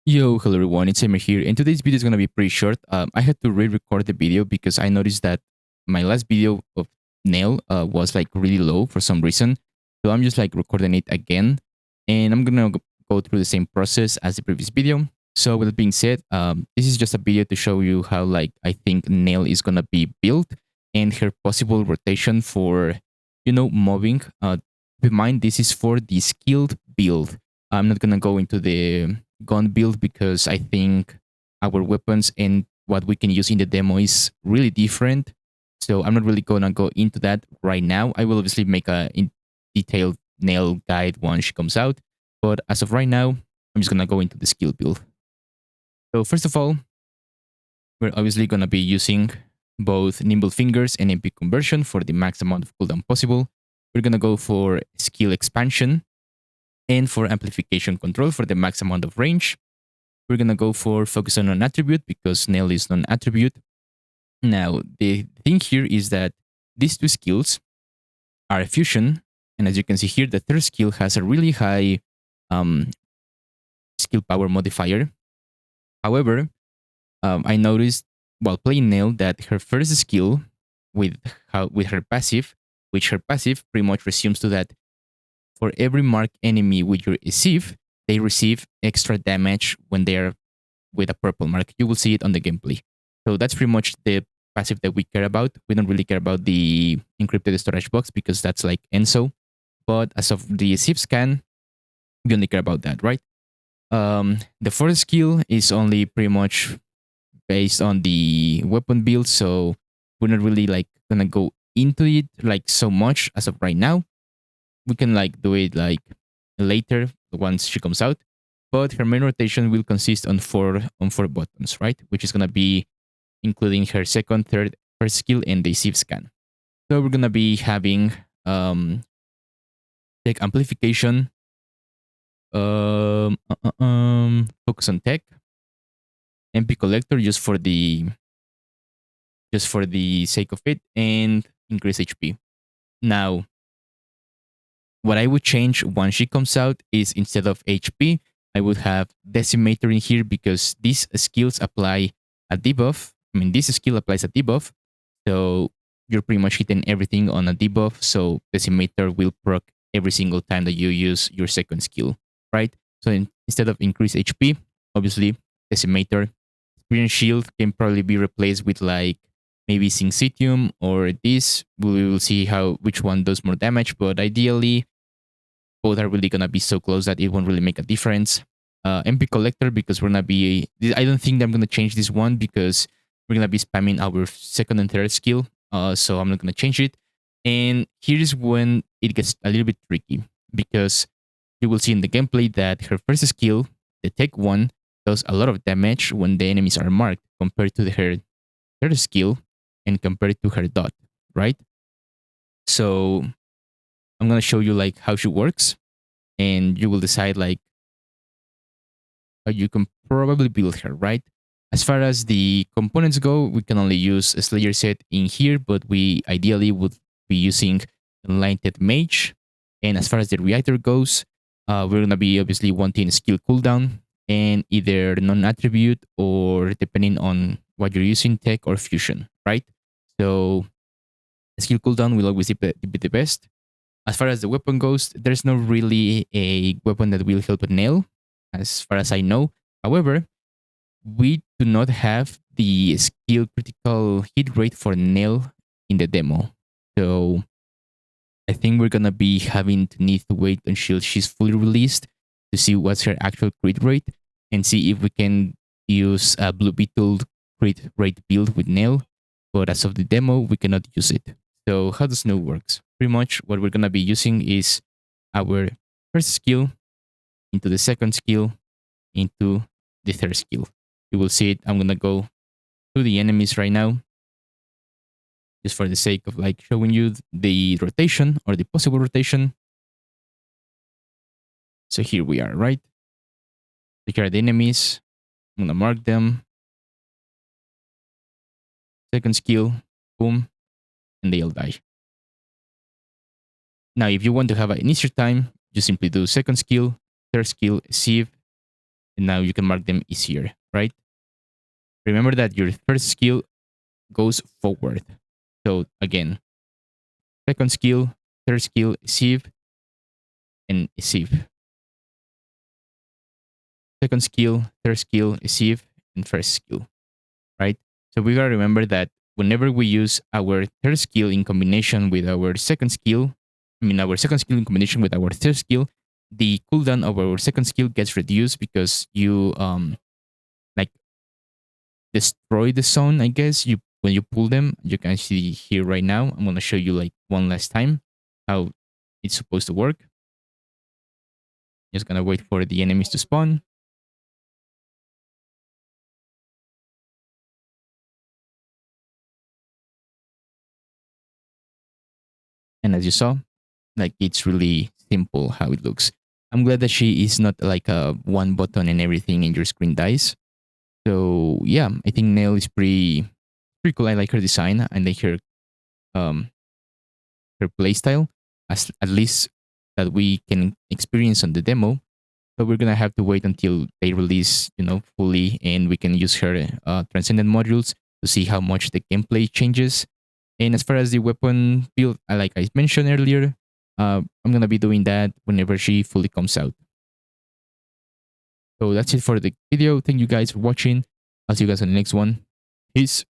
Yo, hello everyone, it's Emma here, and today's video is gonna be pretty short. I had to re-record the video because I noticed that my last video of Nell was like really low for some reason. So I'm just like recording it again, and I'm gonna go through the same process as the previous video. So with that being said, this is just a video to show you how like I think Nell is gonna be built and her possible rotation for moving. Keep in mind this is for the skilled build. I'm not gonna go into the gun build because I think our weapons and what we can use in the demo is really different. So I'm not really gonna go into that right now. I will obviously make a detailed nail guide once she comes out. But as of right now, I'm just gonna go into the skill build. So first of all, we're obviously gonna be using both nimble fingers and MP conversion for the max amount of cooldown possible. We're gonna go for skill expansion and for amplification control for the max amount of range. We're gonna go for focus on non-attribute because Nell is non-attribute. Now, the thing here is that these two skills are fusion, and as you can see here, the third skill has a really high um, skill power modifier. However, I noticed while playing Nell that her first skill with her passive, which her passive pretty much resumes to that for every marked enemy with your receive, they receive extra damage when they are with a purple mark. You will see it on the gameplay. So that's pretty much the passive that we care about. We don't really care about the encrypted storage box because that's like ENSO. But as of the SIF scan, we only care about that, right? The first skill is only pretty much based on the weapon build, so we're not really like gonna go into it like so much as of right now. We can like do it like later once she comes out. But her main rotation will consist on four buttons, right? Which is gonna be including her second, third, first skill, and the sieve scan. So we're gonna be having tech amplification, focus on tech, MP collector just for the sake of it, and increase HP. Now, what I would change once she comes out is instead of HP, I would have Decimator in here because these skills apply a debuff. I mean, this skill applies a debuff. So you're pretty much hitting everything on a debuff. So Decimator will proc every single time that you use your second skill, right? So instead of increase HP, obviously Decimator. Experience Shield can probably be replaced with like maybe Syncytium or this. We will see which one does more damage, but ideally both are really gonna be so close that it won't really make a difference. MP Collector because we're gonna be. I don't think that I'm gonna change this one because we're gonna be spamming our second and third skill. So I'm not gonna change it. And here's when it gets a little bit tricky because you will see in the gameplay that her first skill, the Tech one, does a lot of damage when the enemies are marked compared to her third skill and compared to her dot, right? So I'm gonna show you like how she works, and you will decide like how you can probably build her, right? As far as the components go, we can only use a Slayer set in here, but we ideally would be using Enlightened Mage. And as far as the reactor goes, we're gonna be obviously wanting skill cooldown and either non-attribute or depending on what you're using, tech or fusion, right? So skill cooldown will always be the best. As far as the weapon goes, there's not really a weapon that will help a nail, as far as I know. However, we do not have the skill critical hit rate for nail in the demo. So I think we're gonna be having to need to wait until she's fully released to see what's her actual crit rate and see if we can use a Blue Beetle crit rate build with nail. But as of the demo, we cannot use it. So how does nail works? Pretty much what we're gonna be using is our first skill into the second skill into the third skill. You will see it. I'm gonna go to the enemies right now, just for the sake of like showing you the rotation or the possible rotation. So here we are, right? So here are the enemies. I'm gonna mark them. Second skill, boom, and they all die. Now, if you want to have an easier time, you simply do second skill, third skill, sieve, and now you can mark them easier, right? Remember that your first skill goes forward. So again, second skill, third skill, sieve, and sieve. Second skill, third skill, sieve, and first skill, right? So we gotta remember that whenever we use our third skill in combination with our second skill, our second skill in combination with our third skill, the cooldown of our second skill gets reduced because you like destroy the zone. I guess you when you pull them, you can see here right now. I'm gonna show you like one last time how it's supposed to work. Just gonna wait for the enemies to spawn. And as you saw, like it's really simple how it looks. I'm glad that she is not like a one button and everything and your screen dies. So yeah, I think Nell is pretty cool. I like her design. I like um her playstyle, as at least that we can experience on the demo. But we're gonna have to wait until they release, fully, and we can use her Transcendent modules to see how much the gameplay changes. And as far as the weapon build, like I mentioned earlier, I'm gonna be doing that whenever she fully comes out. So that's it for the video. Thank you guys for watching. I'll see you guys on the next one. Peace.